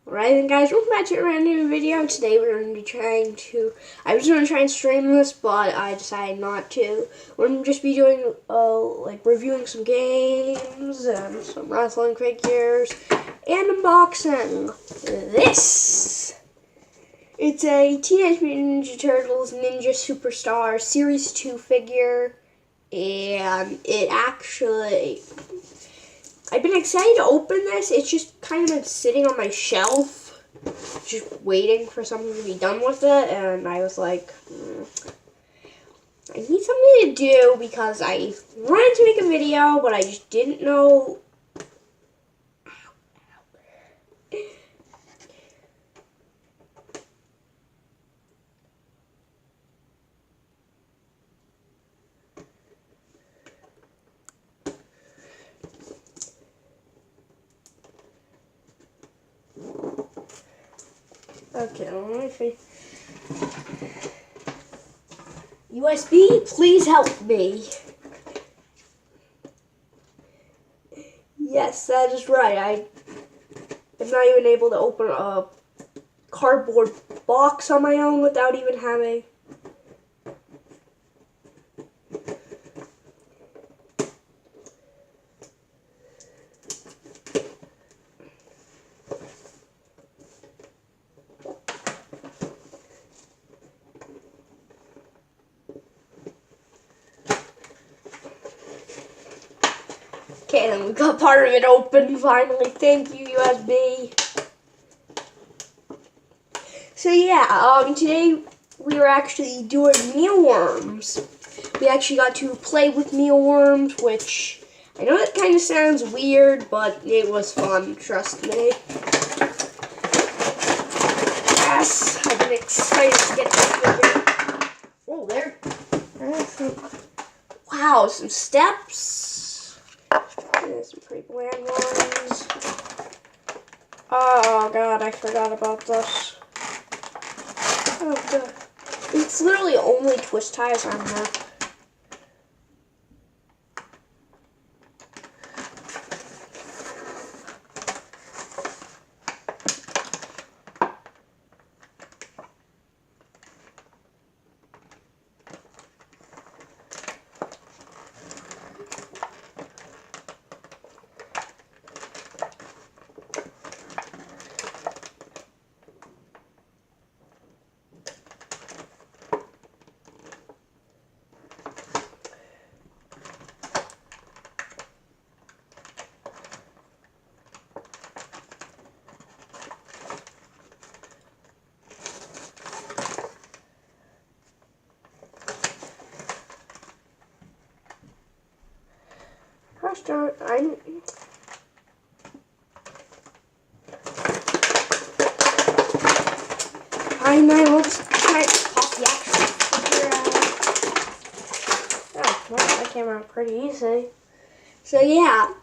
Alright then guys, welcome back to a brand new video. Today we're going to be I was going to try and stream this, but I decided not to. We're going to just be doing, reviewing some games, and some wrestling figures, and unboxing this. It's a Teenage Mutant Ninja Turtles Ninja Superstar Series 2 figure, and it actually... I've been excited to open this. It's just kind of been sitting on my shelf, just waiting for something to be done with it. And I was like, I need something to do because I wanted to make a video, but I just didn't know. Okay, let me see. USB, please help me. Yes, that is right. I am not even able to open a cardboard box on my own without even having... Okay, then we got part of it open finally. Thank you, USB. So yeah, today we were actually doing mealworms. We actually got to play with mealworms, which I know that kind of sounds weird, but it was fun, trust me. Yes, I've been excited to get this figure. Oh, there's some, wow, some steps. There's some pretty bland ones. Oh god, I forgot about this. Oh god. It's literally only twist ties on here. Gosh darn, let's try to pop the actual figure out. Oh, well, that came out pretty easy. So yeah,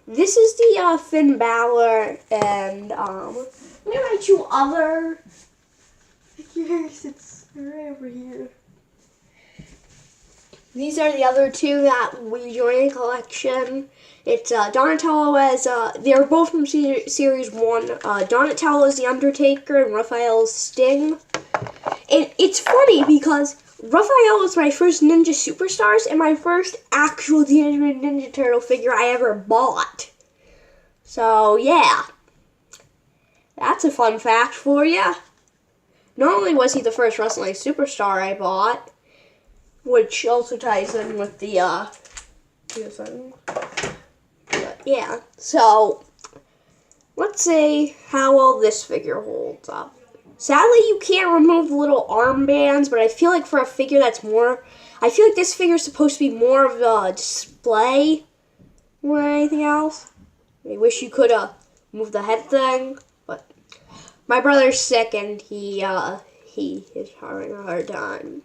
this is the Finn Balor, and look at my two other figures. It's right over here. These are the other two that we joined a collection. It's Donatello as, they're both from Series 1. Donatello is The Undertaker and Raphael is Sting. And it's funny because Raphael was my first Ninja Superstars and my first actual Teenage Mutant Ninja Turtle figure I ever bought. So, yeah. That's a fun fact for you. Not only was he the first wrestling superstar I bought, which also ties in with the, but yeah, so, let's see how well this figure holds up. Sadly, you can't remove the little armbands, but I feel like for a figure that's more, I feel like this figure is supposed to be more of a display more than anything else. I wish you could, move the head thing, but my brother's sick and he is having a hard time.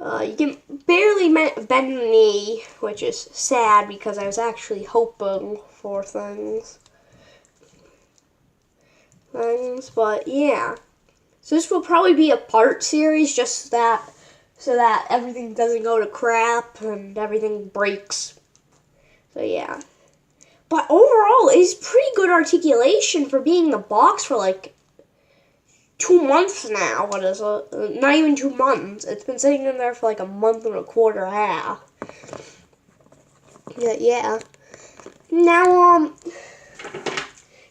You can barely bend the knee, which is sad because I was actually hoping for things. But yeah. So this will probably be a part series, just so that everything doesn't go to crap and everything breaks. So yeah. But overall, it's pretty good articulation for being in the box for like 2 months now. What is it? Not even 2 months. It's been sitting in there for like a month and a quarter, half. Yeah. Now,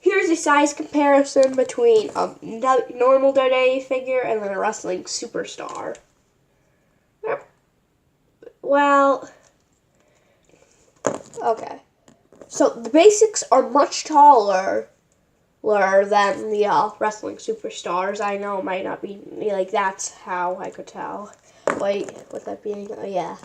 here's a size comparison between a normal WWE figure and then a wrestling superstar. Well, okay. So the basics are much taller than the wrestling superstars. I know it might not be like that's how I could tell. Wait, with that being yeah.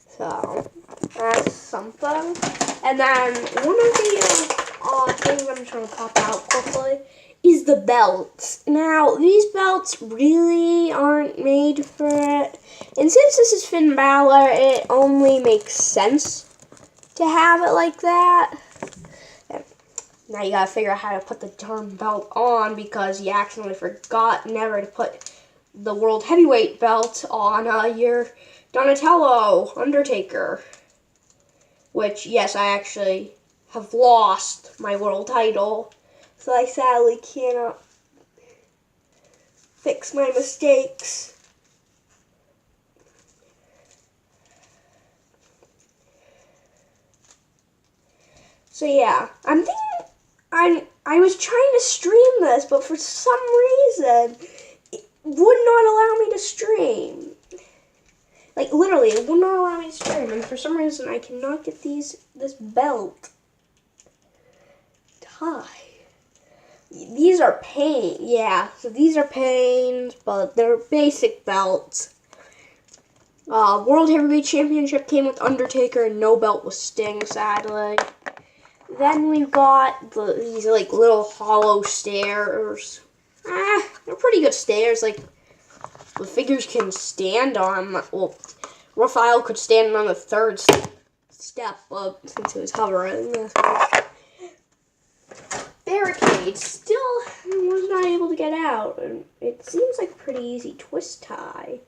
So that's something. And then one of the things I'm trying to pop out quickly is the belts. Now these belts really aren't made for it, and since this is Finn Balor, it only makes sense to have it like that. Now you gotta figure out how to put the darn belt on because you accidentally forgot never to put the World Heavyweight belt on your Donatello Undertaker. Which, yes, I actually have lost my world title, so I sadly cannot fix my mistakes. So yeah, I'm thinking I was trying to stream this, but for some reason, it would not allow me to stream. Like, literally, it would not allow me to stream, and for some reason, I cannot get this belt tie. These are pain, yeah, so these are pains, but they're basic belts. World Heavyweight Championship came with Undertaker, and no belt with Sting, sadly. Then we've got these, like, little hollow stairs. They're pretty good stairs, like, the figures can stand on. Well, Raphael could stand on the third step since he was hovering. Barricade still was not able to get out, and it seems like a pretty easy twist tie.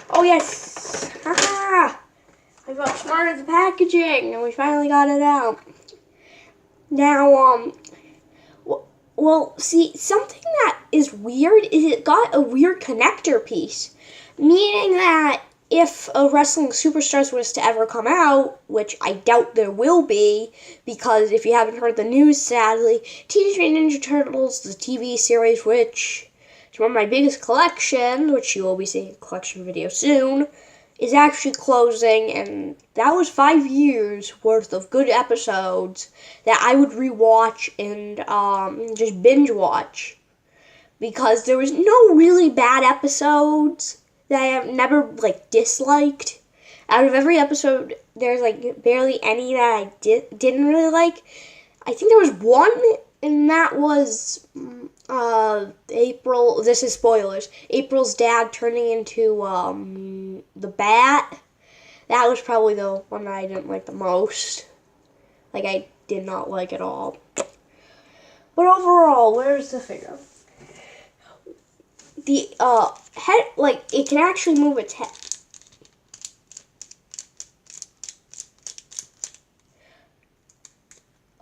Oh yes! Haha! I got smart at the packaging, and we finally got it out. Now, well, see, something that is weird is it got a weird connector piece, meaning that if a wrestling superstars was to ever come out, which I doubt there will be, because if you haven't heard the news, sadly, Teenage Mutant Ninja Turtles, the TV series, which is one of my biggest collections, which you will be seeing a collection video soon, is actually closing, and that was 5 years worth of good episodes that I would rewatch and just binge watch, because there was no really bad episodes that I have never like disliked. Out of every episode, there's like barely any that I didn't really like. I think there was one, and that was April. This is spoilers. April's dad turning into the Bat. That was probably the one that I didn't like the most. Like, I did not like at all. But overall, where's the figure? The head, like, it can actually move its head.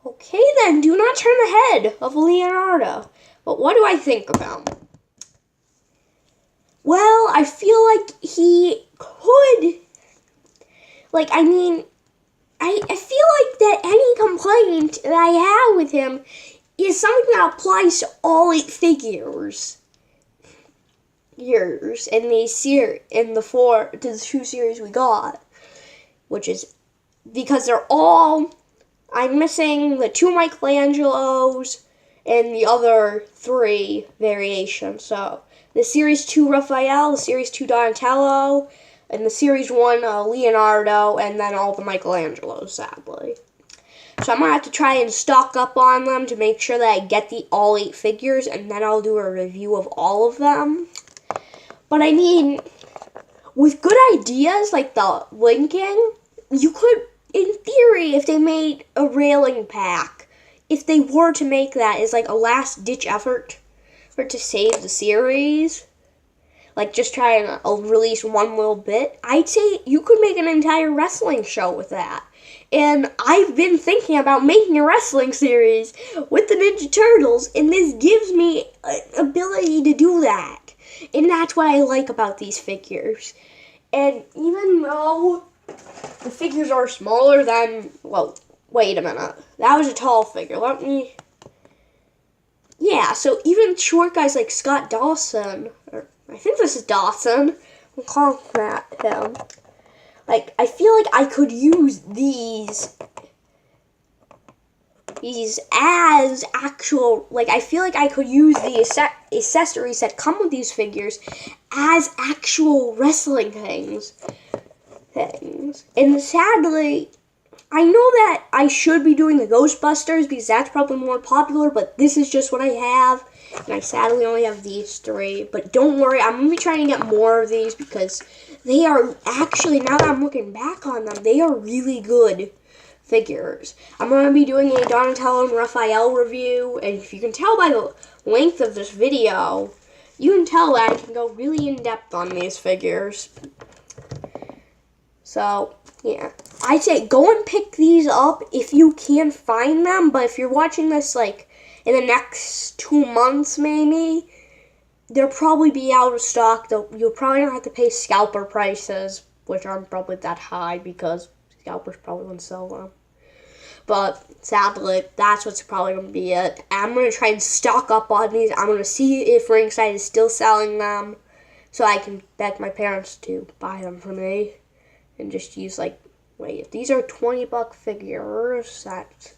Okay then, do not turn the head of Leonardo. But what do I think about him? Well, I feel like he could, like, I mean, I feel like that any complaint that I have with him is something that applies to all 8 figures. Years in the 2 series we got, which is because they're all, I'm missing the 2 Michelangelos and the other 3 variations. So the series 2 Raphael, the series 2 Donatello, and the series 1 Leonardo, and then all the Michelangelos, sadly. So I'm gonna have to try and stock up on them to make sure that I get all 8 figures, and then I'll do a review of all of them. But I mean, with good ideas like the linking, you could, in theory, if they made a railing pack, if they were to make that as like a last-ditch effort for to save the series, like just try and release one little bit, I'd say you could make an entire wrestling show with that. And I've been thinking about making a wrestling series with the Ninja Turtles, and this gives me an ability to do that. And that's what I like about these figures. And even though the figures are smaller than, well, wait a minute. That was a tall figure. Let me... Yeah, so even short guys like Scott Dawson, or I think this is Dawson, I'm calling that him. Like, I feel like I could use these as actual, like, I feel like I could use the accessories that come with these figures as actual wrestling things. And sadly, I know that I should be doing the Ghostbusters because that's probably more popular, but this is just what I have. And I sadly only have these 3. But don't worry, I'm going to be trying to get more of these because they are actually, now that I'm looking back on them, they are really good figures. I'm going to be doing a Donatello and Raphael review, and if you can tell by the length of this video, you can tell that I can go really in-depth on these figures. So, yeah. I'd say go and pick these up if you can find them, but if you're watching this, like, in the next 2 months, maybe, they'll probably be out of stock. You'll probably not have to pay scalper prices, which aren't probably that high because scalpers probably wouldn't sell them. But sadly, that's what's probably going to be it. I'm going to try and stock up on these. I'm going to see if Ringside is still selling them so I can beg my parents to buy them for me and just use, like, wait, these are $20 figures. That's,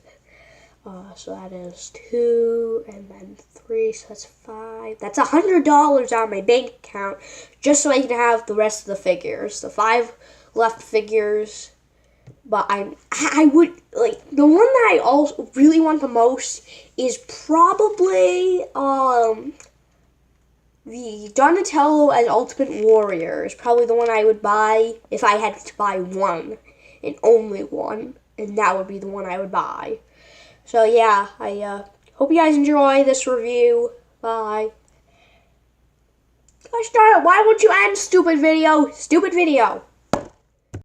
so that is 2 and then 3, so that's 5. That's $100 on my bank account just so I can have the rest of the figures. The 5 left figures. But I would, like, the one that I also really want the most is probably, the Donatello as Ultimate Warrior is probably the one I would buy if I had to buy one, and only one, and that would be the one I would buy. So, yeah, I, hope you guys enjoy this review. Bye. Gosh darn it, why would you end stupid video? Stupid video.